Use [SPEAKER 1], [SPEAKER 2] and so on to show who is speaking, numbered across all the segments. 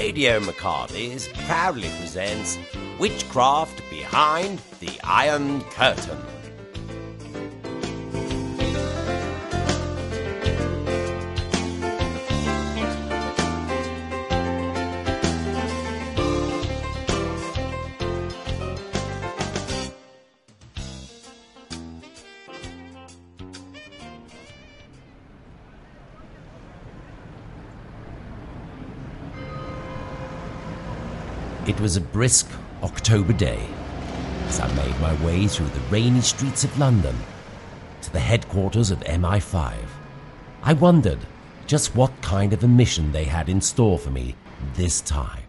[SPEAKER 1] Radio McCarthys proudly presents Witchcraft Behind the Iron Curtain. It was a brisk October day as I made my way through the rainy streets of London to the headquarters of MI5. I wondered just what kind of a mission they had in store for me this time.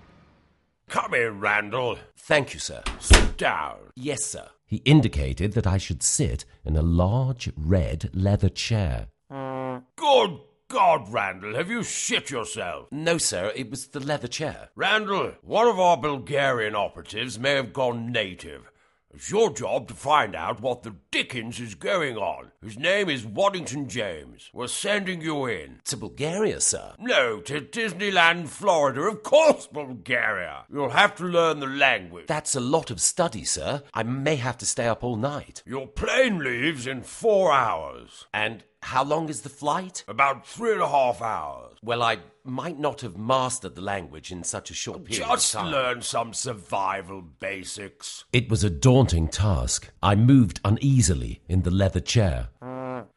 [SPEAKER 2] Come in, Randall.
[SPEAKER 1] Thank you, sir.
[SPEAKER 2] Sit down.
[SPEAKER 1] Yes, sir. He indicated that I should sit in a large red leather chair.
[SPEAKER 2] Good God, Randall, have you shit yourself?
[SPEAKER 1] No, sir, it was the leather chair.
[SPEAKER 2] Randall, one of our Bulgarian operatives may have gone native. It's your job to find out what the dickens is going on. His name is Waddington James. We're sending you in.
[SPEAKER 1] To Bulgaria, sir?
[SPEAKER 2] No, to Disneyland, Florida. Of course, Bulgaria. You'll have to learn the language.
[SPEAKER 1] That's a lot of study, sir. I may have to stay up all night.
[SPEAKER 2] Your plane leaves in 4 hours.
[SPEAKER 1] And how long is the flight?
[SPEAKER 2] About 3.5 hours.
[SPEAKER 1] Well, I might not have mastered the language in such a short period of
[SPEAKER 2] Just
[SPEAKER 1] time.
[SPEAKER 2] learn some survival basics.
[SPEAKER 1] It was a daunting task. I moved uneasily in the leather chair.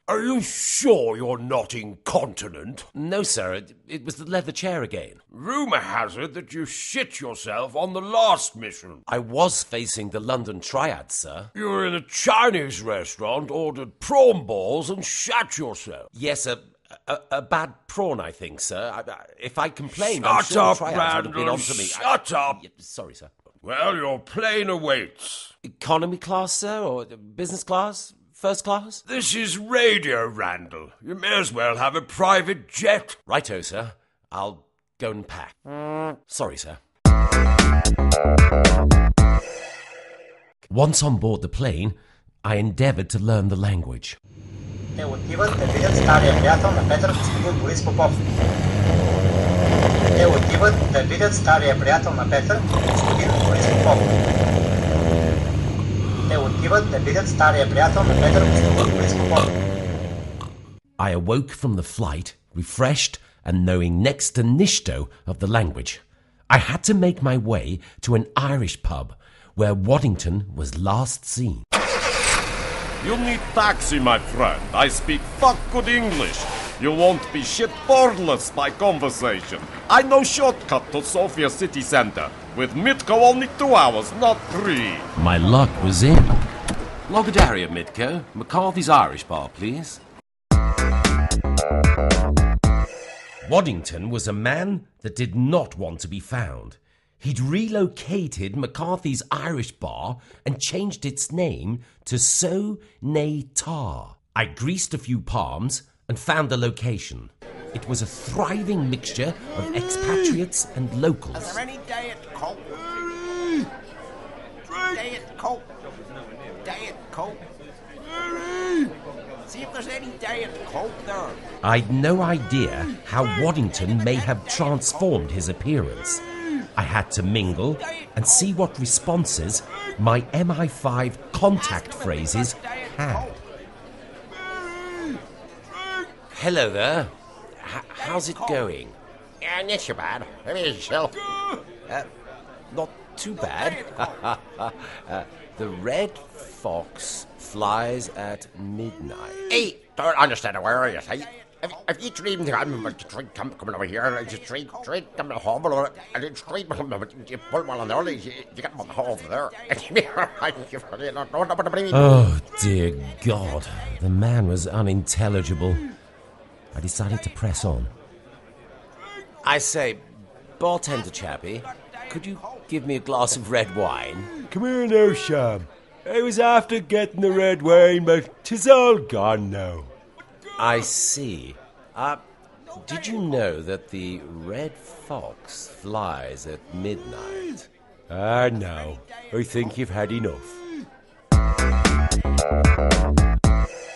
[SPEAKER 2] Are you sure you're not incontinent?
[SPEAKER 1] No, sir, it was the leather chair again.
[SPEAKER 2] Rumour has it that you shit yourself on the last mission.
[SPEAKER 1] I was facing the London Triad, sir.
[SPEAKER 2] You were in a Chinese restaurant, ordered prawn balls and shat yourself.
[SPEAKER 1] Yes, a bad prawn, I think, sir. If I complained,
[SPEAKER 2] Shut
[SPEAKER 1] I'm sure
[SPEAKER 2] up,
[SPEAKER 1] the Triads would have been
[SPEAKER 2] Randall,
[SPEAKER 1] on to me.
[SPEAKER 2] shut up.
[SPEAKER 1] Sorry, sir.
[SPEAKER 2] Well, your plane awaits.
[SPEAKER 1] Economy class, sir, or business class? First class?
[SPEAKER 2] This is radio, Randall. You may as well have a private jet.
[SPEAKER 1] Righto, sir. I'll go and pack. Sorry, sir. Once on board the plane, I endeavoured to learn the language.
[SPEAKER 3] Те отиват да видят стария приятел на Петър, господин Борис Попов. Те отиват да видят стария приятел на Петър, господин Борис Попов. Те отиват да видят стария приятел на Петър, господин Борис Попов.
[SPEAKER 1] I awoke from the flight, refreshed and knowing next to nishto of the language. I had to make my way to an Irish pub where Waddington was last seen.
[SPEAKER 4] You need taxi, my friend. I speak fuck good English. You won't be shit boredless by conversation. I know shortcut to Sofia city center. With Mitko only 2 hours, not 3.
[SPEAKER 1] My luck was in. Logadaria, Mitko. McCarthys Irish bar, please. Waddington was a man that did not want to be found. He'd relocated McCarthy's Irish bar and changed its name to So Nay Tar. I greased a few palms and found the location. It was a thriving mixture of expatriates and locals.
[SPEAKER 5] Is there any Diet Coke? Diet Coke. Diet Coke. See if there's any Diet Coke there.
[SPEAKER 1] I'd no idea how Waddington may have transformed his appearance. I had to mingle and see what responses my MI5 contact phrases had. Hello there. How's it going?
[SPEAKER 5] Not too bad. Maybe yourself.
[SPEAKER 1] Not too bad. The red fox flies at midnight.
[SPEAKER 5] Hey, don't understand a word you say. If you dream to come over here, just straight come to the hall, and then straight you pull one on there, you get one over there.
[SPEAKER 1] Oh, dear God. The man was unintelligible. I decided to press on. I say, bartender chappie, could you give me a glass of red wine?
[SPEAKER 6] Come here now, Sham. I was after getting the red wine, but 'tis all gone now.
[SPEAKER 1] I see. Did you know that the red fox flies at midnight?
[SPEAKER 6] No. I think you've had enough.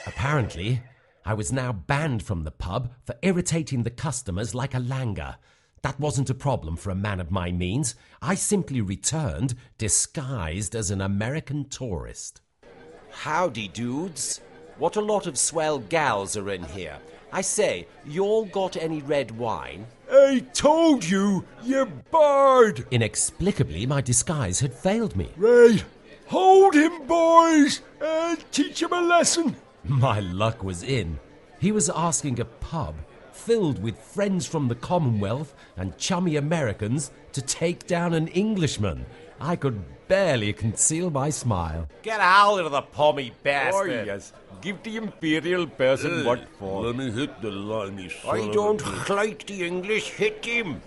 [SPEAKER 1] Apparently, I was now banned from the pub for irritating the customers like a langur. That wasn't a problem for a man of my means. I simply returned, disguised as an American tourist. Howdy, dudes. What a lot of swell gals are in here. I say, you all got any red wine?
[SPEAKER 6] I told you, you bard!
[SPEAKER 1] Inexplicably, my disguise had failed me.
[SPEAKER 6] Right. Hold him, boys, and teach him a lesson.
[SPEAKER 1] My luck was in. He was asking a pub filled with friends from the Commonwealth and chummy Americans to take down an Englishman. I could barely conceal my smile.
[SPEAKER 2] Get out of the pommy bastard.
[SPEAKER 6] Oh, yes. Give the imperial person what for.
[SPEAKER 2] Let me hit the line, I don't like the English. Hit him.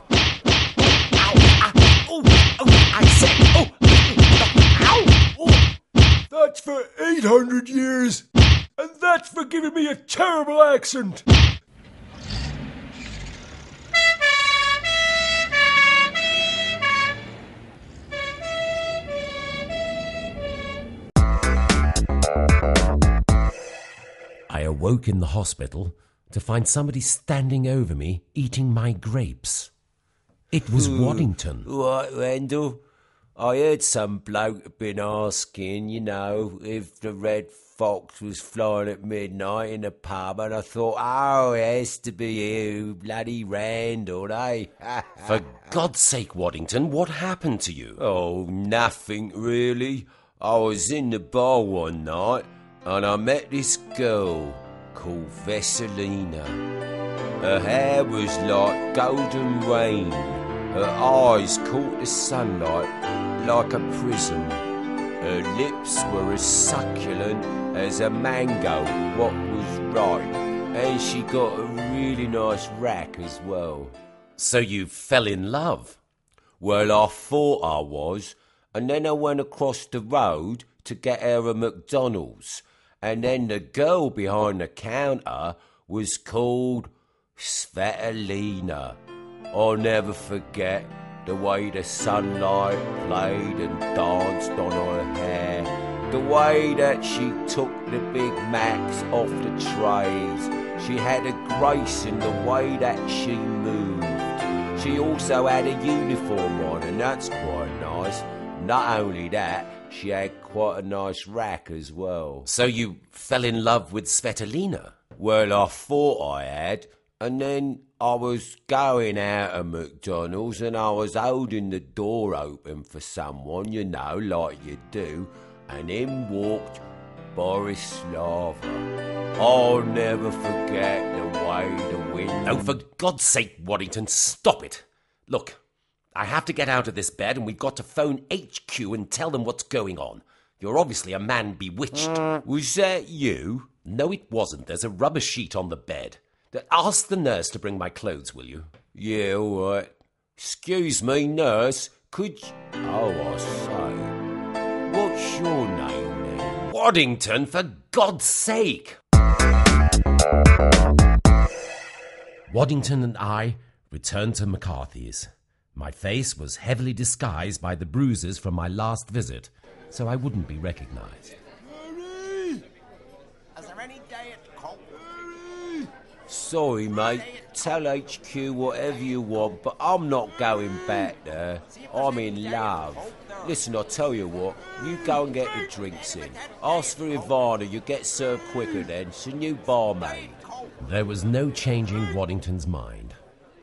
[SPEAKER 1] I said,
[SPEAKER 6] That's for 800 years. And that's for giving me a terrible accent.
[SPEAKER 1] I awoke in the hospital to find somebody standing over me eating my grapes. It was Waddington.
[SPEAKER 2] What, Randall? I heard some bloke had been asking, if the red fox was flying at midnight in a pub, and I thought, oh, it has to be you, bloody Randall, eh?
[SPEAKER 1] For God's sake, Waddington, what happened to you?
[SPEAKER 2] Oh, nothing really. I was in the bar one night, and I met this girl called Vesselina. Her hair was like golden rain. Her eyes caught the sunlight like a prism. Her lips were as succulent as a mango, what was right. And she got a really nice rack as well.
[SPEAKER 1] So you fell in love?
[SPEAKER 2] Well, I thought I was, and then I went across the road to get her a McDonald's. And then the girl behind the counter was called Svetlana. I'll never forget the way the sunlight played and danced on her hair, the way that she took the Big Macs off the trays. She had a grace in the way that she moved. She also had a uniform on, and that's quite nice. Not only that, she had quite a nice rack as well.
[SPEAKER 1] So you fell in love with Svetlana?
[SPEAKER 2] Well, I thought I had, and then I was going out of McDonald's and I was holding the door open for someone, like you do, and in walked Borislava. I'll never forget the way the wind...
[SPEAKER 1] Oh, for God's sake, Waddington, stop it. Look, I have to get out of this bed and we've got to phone HQ and tell them what's going on. You're obviously a man bewitched.
[SPEAKER 2] Was that you?
[SPEAKER 1] No, it wasn't. There's a rubber sheet on the bed. Ask the nurse to bring my clothes, will you?
[SPEAKER 2] Yeah, all right. Excuse me, nurse. Could you... Oh, I say. What's your name then?
[SPEAKER 1] Waddington, for God's sake! Waddington and I returned to McCarthys. My face was heavily disguised by the bruises from my last visit, so I wouldn't be recognised.
[SPEAKER 5] Is there any diet coke?
[SPEAKER 2] Sorry, mate. Tell HQ whatever you want, but I'm not going back there. I'm in love. Listen, I'll tell you what. You go and get the drinks in. Ask for Ivana. You get served quicker then. It's a new barmaid.
[SPEAKER 1] There was no changing Waddington's mind.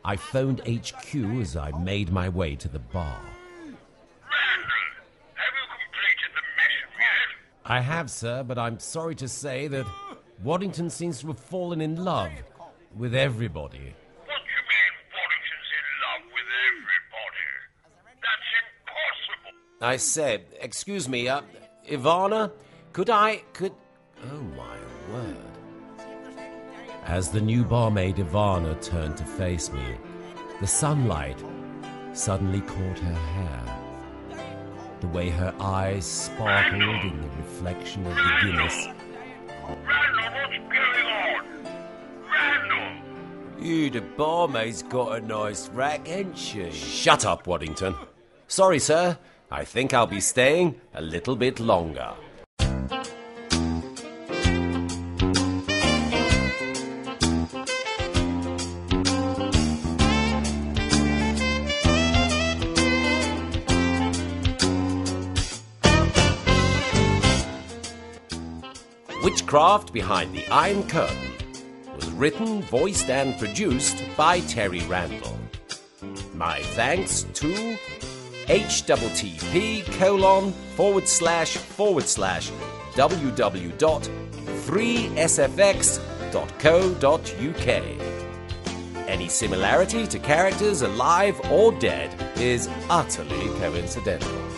[SPEAKER 1] I phoned HQ as I made my way to the bar.
[SPEAKER 7] Randall, have you completed the mission yet?
[SPEAKER 1] I have, sir, but I'm sorry to say that Waddington seems to have fallen in love with everybody.
[SPEAKER 7] What do you mean Waddington's in love with everybody? That's impossible.
[SPEAKER 1] I said, excuse me, Ivana, could... Oh, my word. As the new barmaid Ivana turned to face me, the sunlight suddenly caught her hair. The way her eyes sparkled in the reflection of the Guinness.
[SPEAKER 7] Randall, what's going on? Randall!
[SPEAKER 2] The barmaid's got a nice rack, ain't she?
[SPEAKER 1] Shut up, Waddington. Sorry, sir. I think I'll be staying a little bit longer. Witchcraft Behind the Iron Curtain was written, voiced, and produced by Terry Randall. My thanks to http://www.3sfx.co.uk. Any similarity to characters alive or dead is utterly coincidental.